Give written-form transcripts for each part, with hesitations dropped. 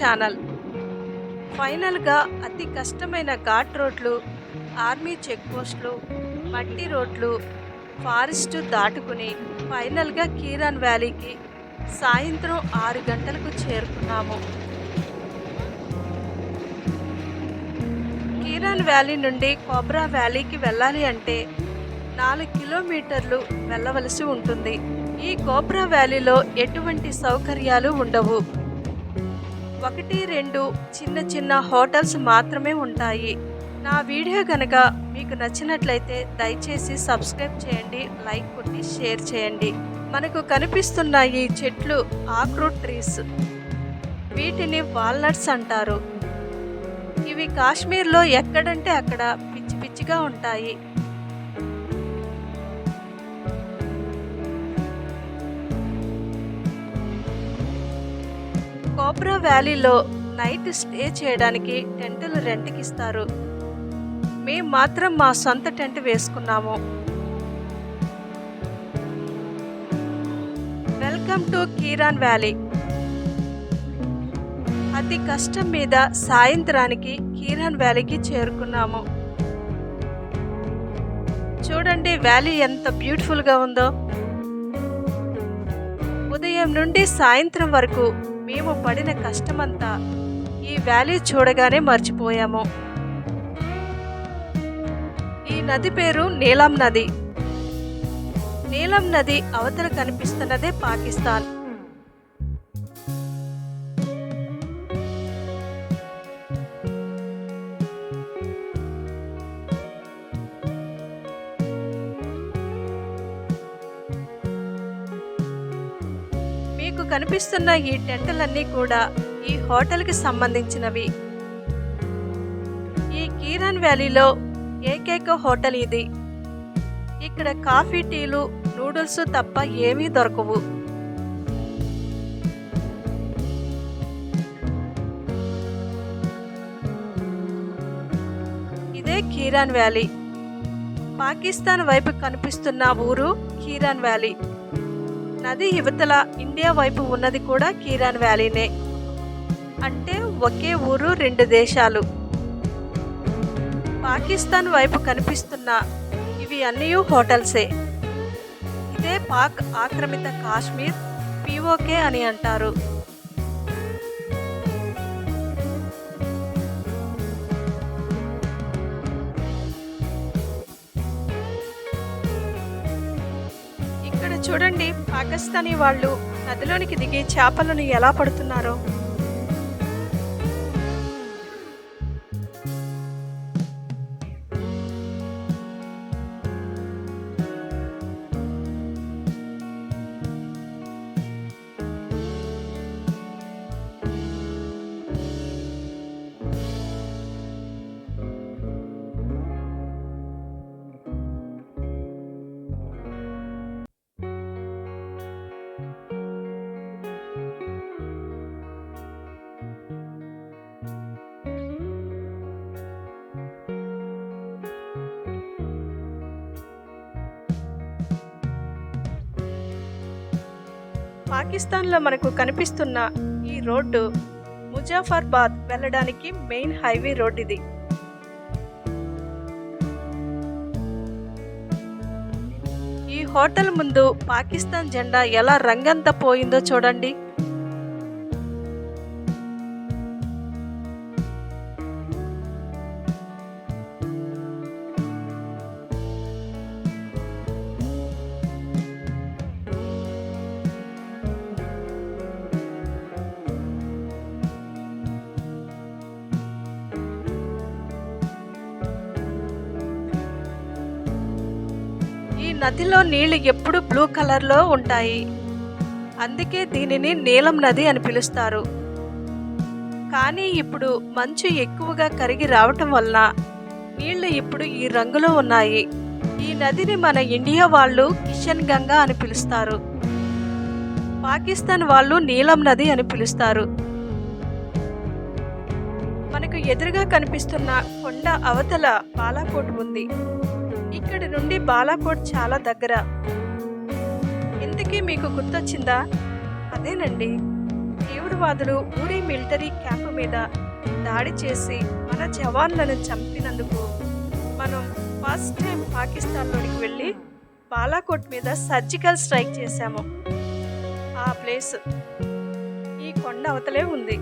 Channel. ఫైనల్గా అతి కష్టమైన ఘాట్ రోడ్లు, ఆర్మీ చెక్ పోస్టులు, మట్టి రోడ్లు, ఫారెస్ట్ దాటుకుని ఫైనల్గా కీరాన్ వ్యాలీకి సాయంత్రం 6 గంటలకు చేరుకున్నాము. కీరాన్ వ్యాలీ నుండి కోబ్రా వ్యాలీకి వెళ్ళాలి అంటే 4 కిలోమీటర్లు వెళ్ళవలసి ఉంటుంది. ఈ కోబ్రా వ్యాలీలో ఎటువంటి సౌకర్యాలు ఉండవు. 1-2 చిన్న చిన్న హోటల్స్ మాత్రమే ఉంటాయి. నా వీడియో కనుక మీకు నచ్చినట్లయితే దయచేసి సబ్స్క్రైబ్ చేయండి, లైక్ కొట్టి షేర్ చేయండి. మనకు కనిపిస్తున్న ఈ చెట్లు ఆక్రూట్ ట్రీస్, వీటిని వాల్నట్స్ అంటారు. ఇవి కాశ్మీర్లో ఎక్కడంటే అక్కడ పిచ్చి పిచ్చిగా ఉంటాయి. కోబ్రా వ్యాలీలో నైట్ స్టే చేయడానికి టెంటులు రెంట్కి ఇస్తారు. మేము మాత్రం మా సొంత టెంట్ వేసుకున్నాము. Welcome to Keran valley. అతి కష్టం మీద సాయంత్రానికి కీరాన్ వ్యాలీకి చేరుకున్నాము. చూడండి వ్యాలీ ఎంత బ్యూటిఫుల్గా ఉందో. ఉదయం నుండి సాయంత్రం వరకు మేము పడిన కష్టమంతా ఈ వ్యాలీ చూడగానే మర్చిపోయాము. ఈ నది పేరు నీలం నది. నీలం నది అవతల కనిపిస్తున్నదే పాకిస్తాన్. మీకు కనిపిస్తున్న ఈ టెంటులన్నీ కూడా ఈ హోటల్కి సంబంధించినవి. ఈ కీరాన్ వ్యాలీలో ఏకైక హోటల్ ఇది. ఇక్కడ కాఫీ, టీలు, నూడిల్స్ తప్ప ఏమీ దొరకవు. ఇదే కీరాన్ వ్యాలీ. పాకిస్తాన్ వైపు కనిపిస్తున్న ఊరు కీరాన్ వ్యాలీ. నది యువతల ఇండియా వైపు ఉన్నది కూడా కీరాన్ వ్యాలీనే. అంటే ఒకే ఊరు, 2 దేశాలు. పాకిస్తాన్ వైపు కనిపిస్తున్న ఇవి అన్నీ హోటల్సే. ఇదే పాక్ ఆక్రమిత కాశ్మీర్, POK అని అంటారు. ఇక్కడ చూడండి, పాకిస్తానీ వాళ్ళు నదిలోనికి దిగి చేపలను ఎలా పడుతున్నారో. పాకిస్తాన్లో మనకు కనిపిస్తున్న ఈ రోడ్డు ముజాఫర్బాద్ వెళ్ళడానికి మెయిన్ హైవే రోడ్ ఇది. ఈ హోటల్ ముందు పాకిస్తాన్ జెండా ఎలా రంగంతా పోయిందో చూడండి. ఈ నదిలో నీళ్లు ఎప్పుడు బ్లూ కలర్లో ఉంటాయి. అందుకే దీనిని నీలం నది అని పిలుస్తారు. కానీ ఇప్పుడు మంచు ఎక్కువగా కరిగి రావటం వలన నీళ్లు ఇప్పుడు ఈ రంగులో ఉన్నాయి. ఈ నదిని మన ఇండియా వాళ్ళు కిషన్ గంగా అని పిలుస్తారు. పాకిస్తాన్ వాళ్ళు నీలం నది అని పిలుస్తారు. మనకు ఎదురుగా కనిపిస్తున్న కొండ అవతల బాలాకోట్ ఉంది. ఇక్కడి నుండి బాలాకోట్ చాలా దగ్గర. ఇంతకీ మీకు గుర్తొచ్చిందా? అదేనండి, దేవుడు తీవ్రవాదులు ఊరి మిలిటరీ క్యాంపు మీద దాడి చేసి మన జవాన్లను చంపినందుకు మనం ఫస్ట్ టైం పాకిస్తాన్లోనికి వెళ్ళి బాలాకోట్ మీద సర్జికల్ స్ట్రైక్ చేశాము. ఆ ప్లేస్ ఈ కొండ అవతలే ఉంది.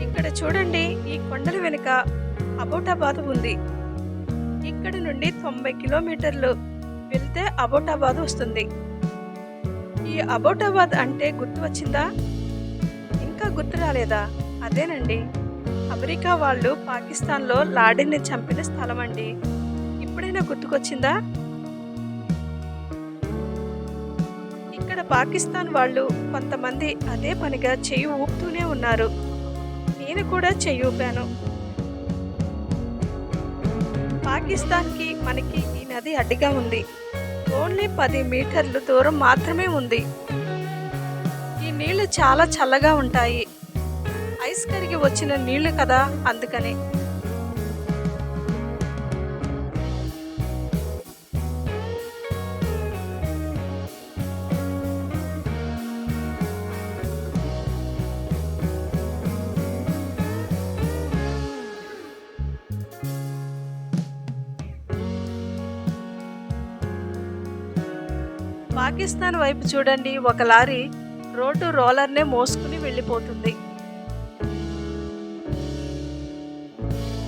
ఇక్కడ చూడండి, ఈ కొండల వెనుక అబోటాబాద్ ఉంది. ఇక్కడ నుండి 90 కిలోమీటర్లు వెళ్తే అబోటాబాద్ వస్తుంది. ఈ అబోటాబాద్ అంటే గుర్తు వచ్చిందా? ఇంకా గుర్తు రాలేదా? అదేనండి, అమెరికా వాళ్ళు పాకిస్తాన్లో లాడెన్ని చంపిన స్థలం అండి. ఇప్పుడైనా గుర్తుకొచ్చిందా? ఇక్కడ పాకిస్తాన్ వాళ్ళు కొంతమంది అదే పనిగా చెయ్యి ఊపుతూనే ఉన్నారు. నేను కూడా చెయ్యి ఊపాను. పాకిస్తాన్కి మనకి ఈ నది అడ్డుగా ఉంది. ఓన్లీ 10 మీటర్లు దూరం మాత్రమే ఉంది. ఈ నీళ్లు చాలా చల్లగా ఉంటాయి. ఐస్ కరిగి వచ్చిన నీళ్లు కదా, అందుకని. పాకిస్తాన్ వైపు చూడండి, ఒక లారీ రోడ్డు రోలర్నే మోసుకుని వెళ్ళిపోతుంది.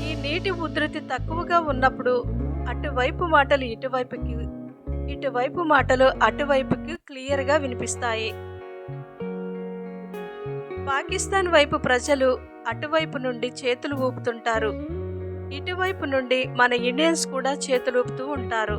ఈ నీటి ఉధృతి తక్కువగా ఉన్నప్పుడు అటువైపు మాటలు ఇటువైపుకి, ఇటువైపు మాటలు అటువైపుకి క్లియర్గా వినిపిస్తాయి. పాకిస్తాన్ వైపు ప్రజలు అటువైపు నుండి చేతులు ఊపుతుంటారు. ఇటువైపు నుండి మన ఇండియన్స్ కూడా చేతులు ఊపుతూ ఉంటారు.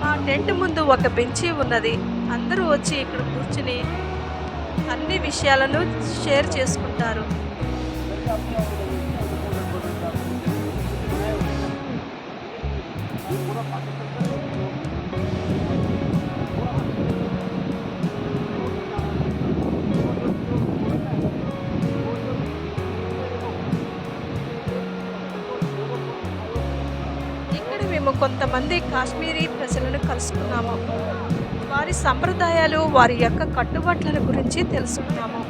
మా టెంట్ ముందు ఒక బెంచి ఉన్నది. అందరూ వచ్చి ఇక్కడ కూర్చుని అన్ని విషయాలను షేర్ చేసుకుంటారు. మేము కొంతమంది కాశ్మీరీ ప్రజలను కలుసుకున్నాము. వారి సంప్రదాయాలు, వారి యొక్క కట్టుబాట్ల గురించి తెలుసుకున్నాము.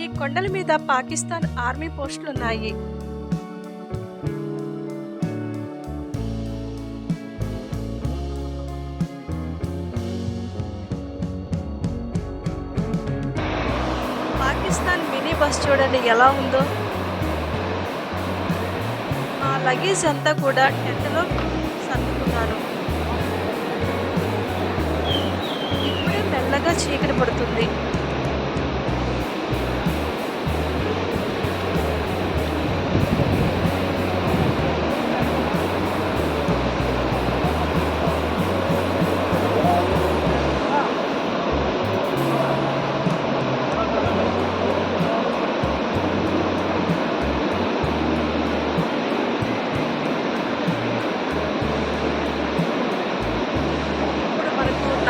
ఈ కొండల మీద పాకిస్తాన్ ఆర్మీ పోస్టులు ఉన్నాయి. పాకిస్తాన్ మినీ బస్ చూడండి ఎలా ఉందో. మా లగేజ్ అంతా కూడా టెంట్లో సర్దుకున్నాను. ఇప్పుడే మెల్లగా చీకటి పడుతుంది.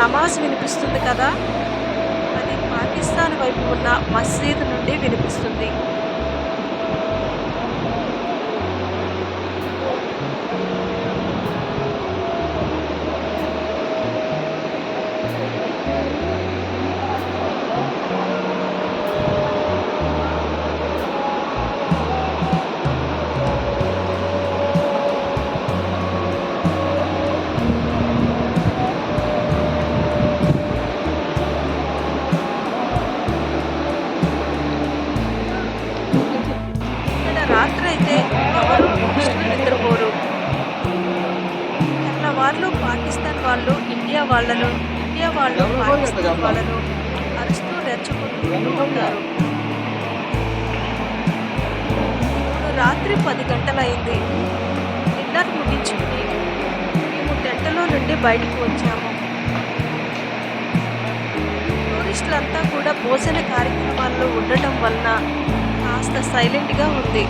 నమాజ్ వినిపిస్తుంది కదా, అది పాకిస్తాన్ వైపు ఉన్న మసీదు నుండి వినిపిస్తుంది. ఇక్కడ రాత్రైతే ఎవరు టూరిస్టులు నిద్రపోరు. తెల్లవార్లు పాకిస్తాన్ వాళ్ళు ఇండియా వాళ్ళను, ఇండియా వాళ్ళు పాకిస్తాన్ వాళ్ళను అరుస్తూ రెచ్చగొట్టుకుంటూ ఉంటారు. ఇప్పుడు రాత్రి 10 గంటలైంది. డిన్నర్ ముగించుకుని మేము టెంటలో నుండి బయటకు వచ్చాము. టూరిస్టులంతా కూడా భోజన కార్యక్రమాల్లో ఉండటం వలన కాస్త సైలెంట్గా ఉంది.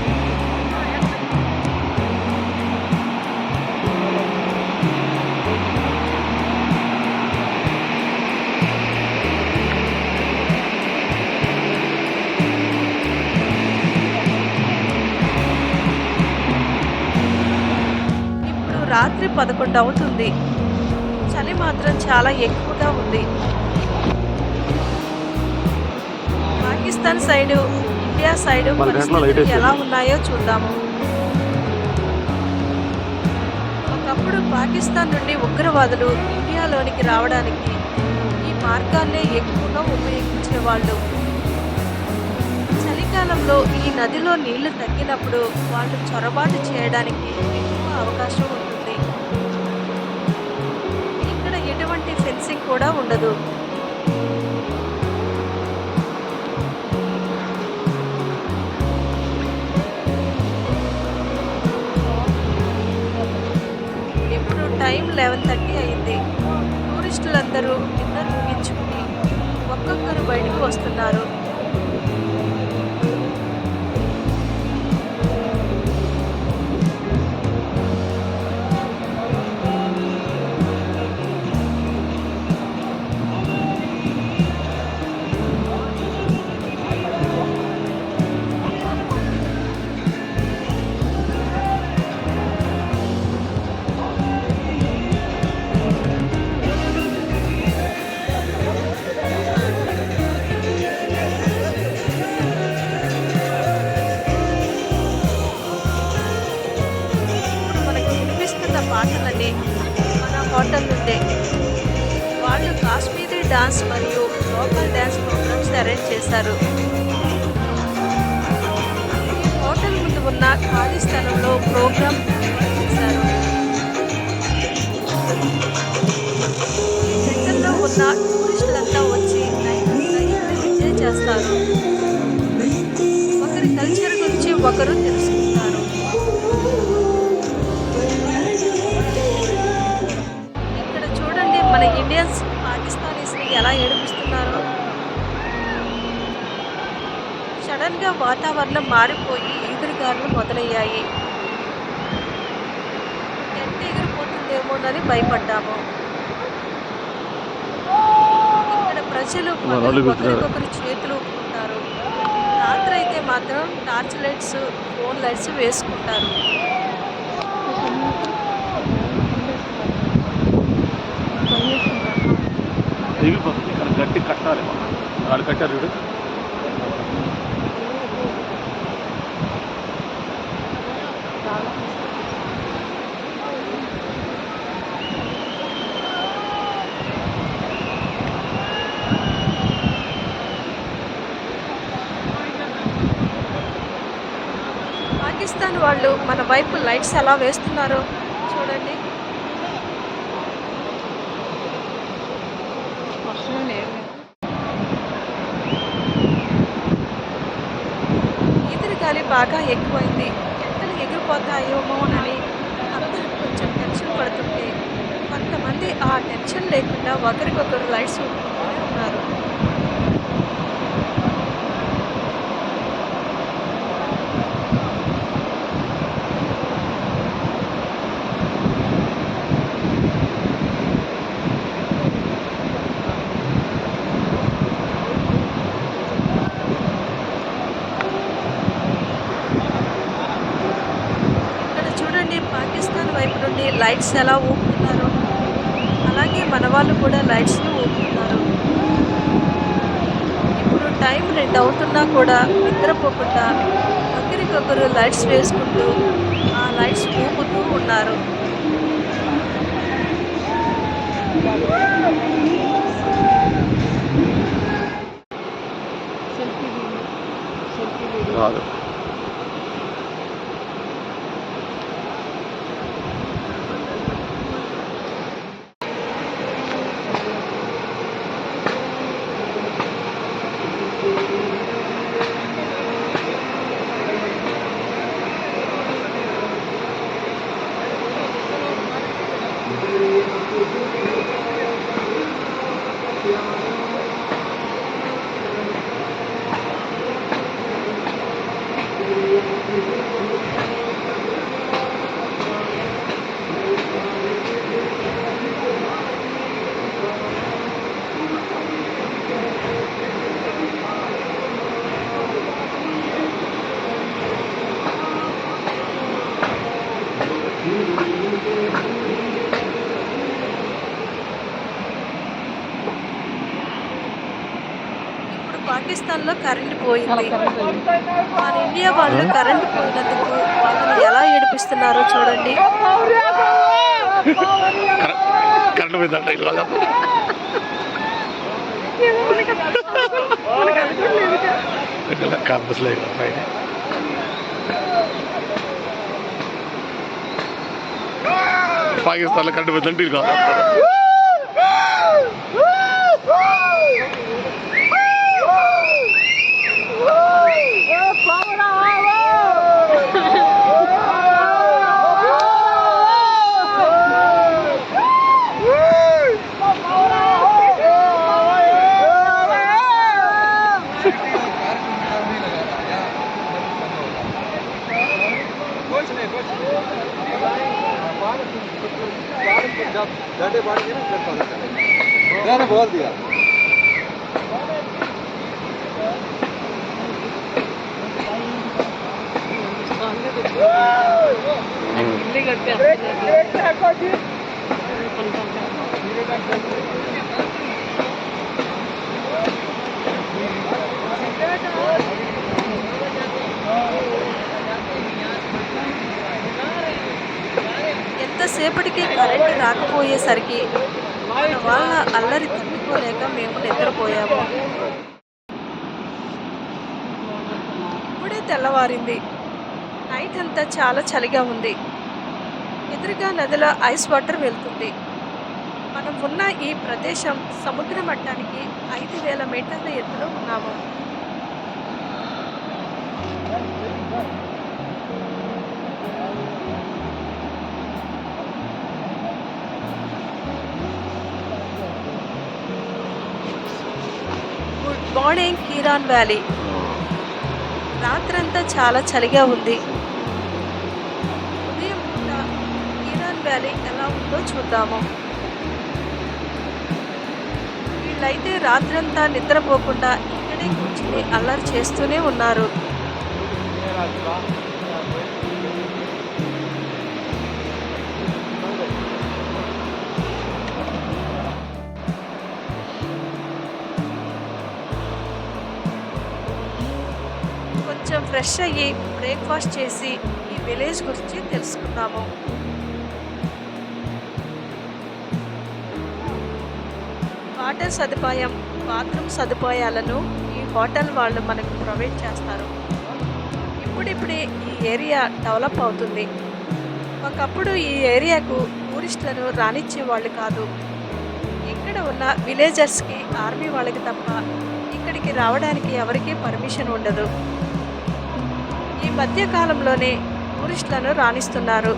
ఇప్పుడు రాత్రి 11 అవుతుంది. చలి మాత్రం చాలా ఎక్కువగా ఉంది. పాకిస్తాన్ సైడు, ఇండియా సైడు పరిస్థితులు ఎలా ఉన్నాయో చూద్దాము. ఒకప్పుడు పాకిస్తాన్ నుండి ఉగ్రవాదులు ఇండియాలోనికి రావడానికి ఈ మార్గాన్నే ఎక్కువగా ఉపయోగించేవాళ్ళు. చలికాలంలో ఈ నదిలో నీళ్లు తగ్గినప్పుడు వాళ్ళు చొరబాటు చేయడానికి ఎక్కువ అవకాశం ఉంటుంది. ఇక్కడ ఎటువంటి ఫెన్సింగ్ కూడా ఉండదు. ఇప్పుడు టైం 11:30 అయింది. టూరిస్టులందరూ డిన్నర్ ముగించుకుని ఒక్కొక్కరు బయటకు వస్తున్నారు. ఇప్పుడు మనకు వినిపిస్తున్న పాటలన్నీ మన హోటల్ నుండే. వాళ్ళు కాశ్మీరీ డాన్స్ మరియు లోకల్ డాన్స్ ప్రోగ్రామ్స్ అరేంజ్ చేశారు. ఈ హోటల్ ముందు ఉన్న ఖాళీ స్థలంలో ప్రోగ్రామ్ చేశారు. ఈ సెంటర్లో ఉన్న టూరిస్టులంతా వచ్చి నైట్ అంతా ఇక్కడ ఎంజాయ్ చేస్తారు. ఒకరి కల్చర్ గురించి ఒకరు తెలుసుకుంటారు. ఇక్కడ చూడండి, మన ఇండియన్స్ పాకిస్తానీస్ని ఎలా ఏడిపిస్తున్నారో. సడన్గా వాతావరణం మారిపోయి ఎదురుగాలు మొదలయ్యాయి. టెంట్ ఎగిరిపోతుందేమోనని భయపడ్డాము. ఇక్కడ ప్రజలు ఒకరికొకరు చేతులు ఊపుకుంటారు. రాత్రి అయితే మాత్రం టార్చ్ లైట్స్, ఫోన్ లైట్స్ వేసుకుంటారు. ఎగిరిపోతుంది ఇక్కడ గట్టి కట్టాలి. వాళ్ళు కట్టారు చూడు. పాకిస్తాన్ వాళ్ళు మన వైపు లైట్స్ ఎలా వేస్తున్నారో చూడండి. ఎదురుగాలి బాగా ఎక్కువైంది. టెంటలు ఎగిరిపోతాయేమోనని అందరూ కొంచెం టెన్షన్ పడుతుంటే కొంతమంది ఆ టెన్షన్ లేకుండా ఒకరికొకరు లైట్స్ ఊపుకుంటూనే ఉన్నారు. లైట్స్ ఎలా ఊపుతున్నారు, అలాగే మన వాళ్ళు కూడా లైట్స్ని ఊపుతున్నారు. ఇప్పుడు టైం 2 అవుతున్నా కూడా నిద్రపోకుండా ఒకరికొకరు లైట్స్ వేసుకుంటూ ఆ లైట్స్ ఊపుతూ ఉన్నారు. కాదు. ఇప్పుడు పాకిస్తాన్‌లో కరెంట్ పోయింది. మన ఇండియా వాళ్ళు కరెంట్ పోయినందుకు వాళ్ళని ఎలా ఏడిపిస్తున్నారో చూడండి. కరెంట్ పోయిందంట ఇలాగ. క్యాంపస్ లేదు పైన. పాకిస్తాన్లో కరెంట్ పోయిందంటే ఇది కాదు. मैंने बोल दिया ఎంతసేపటికి కరెంటు రాకపోయేసరికి మన వాళ్ళ అల్లరి తట్టుకోలేక మేము నిద్రపోయాము. ఇప్పుడే తెల్లవారింది. నైట్ అంతా చాలా చలిగా ఉంది. ఎదురుగా నదిలో ఐస్ వాటర్ వెళ్తుంది. మనం ఉన్న ఈ ప్రదేశం సముద్ర మట్టానికి 5,000 మీటర్ల ఎత్తులో ఉన్నాము. Good morning Keran valley. రాత్రంతా చాలా చలిగా ఉంది. ఉదయం పూట కీరాన్ వ్యాలీ ఎలా ఉందో చూద్దాము. వీళ్ళైతే రాత్రంతా నిద్రపోకుండా ఇక్కడే కూర్చుని అల్లరి చేస్తూనే ఉన్నారు. కొంచెం ఫ్రెష్ అయ్యి బ్రేక్ఫాస్ట్ చేసి ఈ విలేజ్ గురించి తెలుసుకుందాము. వాటర్ సదుపాయం, బాత్రూమ్ సదుపాయాలను ఈ హోటల్ వాళ్ళు మనకు ప్రొవైడ్ చేస్తారు. ఇప్పుడిప్పుడే ఈ ఏరియా డెవలప్ అవుతుంది. ఒకప్పుడు ఈ ఏరియాకు టూరిస్టులను రానిచ్చేవాళ్ళు కాదు. ఇక్కడ ఉన్న విలేజర్స్కి ఆర్మీ వాళ్ళకి తప్ప ఇక్కడికి రావడానికి ఎవరికీ పర్మిషన్ ఉండదు. ఈ మధ్య కాలంలోనే టూరిస్టులను రాణిస్తున్నారు.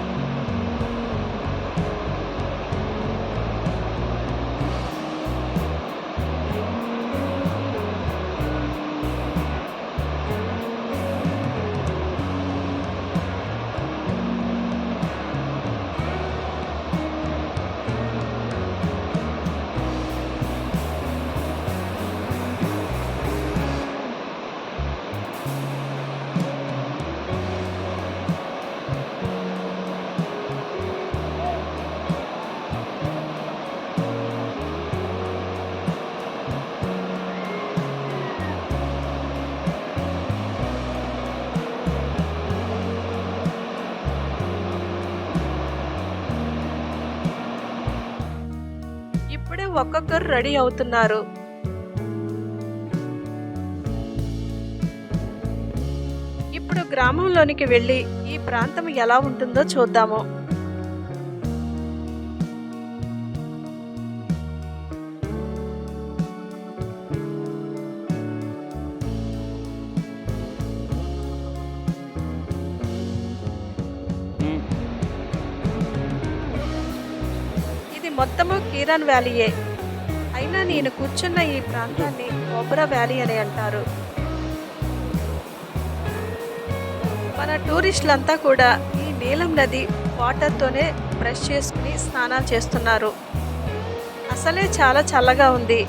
ఒక్కొక్కరు రెడీ అవుతున్నారు. ఇప్పుడు గ్రామంలోనికి వెళ్ళి ఈ ప్రాంతం ఎలా ఉంటుందో చూద్దాము. ఉమ్. ఇది మొత్తము కీరన్ వ్యాలీయే. అయినా నేను కూర్చున్న ఈ ప్రాంతాన్ని ఓబరా వ్యాలీ అని అంటారు. మన టూరిస్టులంతా కూడా ఈ నీలం నది వాటర్తోనే బ్రష్ చేసుకుని స్నానాలు చేస్తున్నారు. అసలే చాలా చల్లగా ఉంది.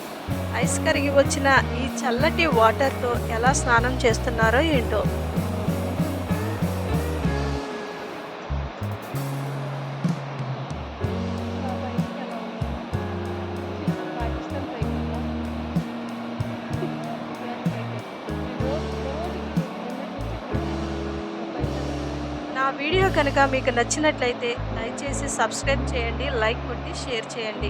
ఐస్ కరిగి వచ్చిన ఈ చల్లటి వాటర్తో ఎలా స్నానం చేస్తున్నారో ఏంటో. నా వీడియో కనుక మీకు నచ్చినట్లయితే దయచేసి సబ్స్క్రైబ్ చేయండి, లైక్ కొట్టి షేర్ చేయండి.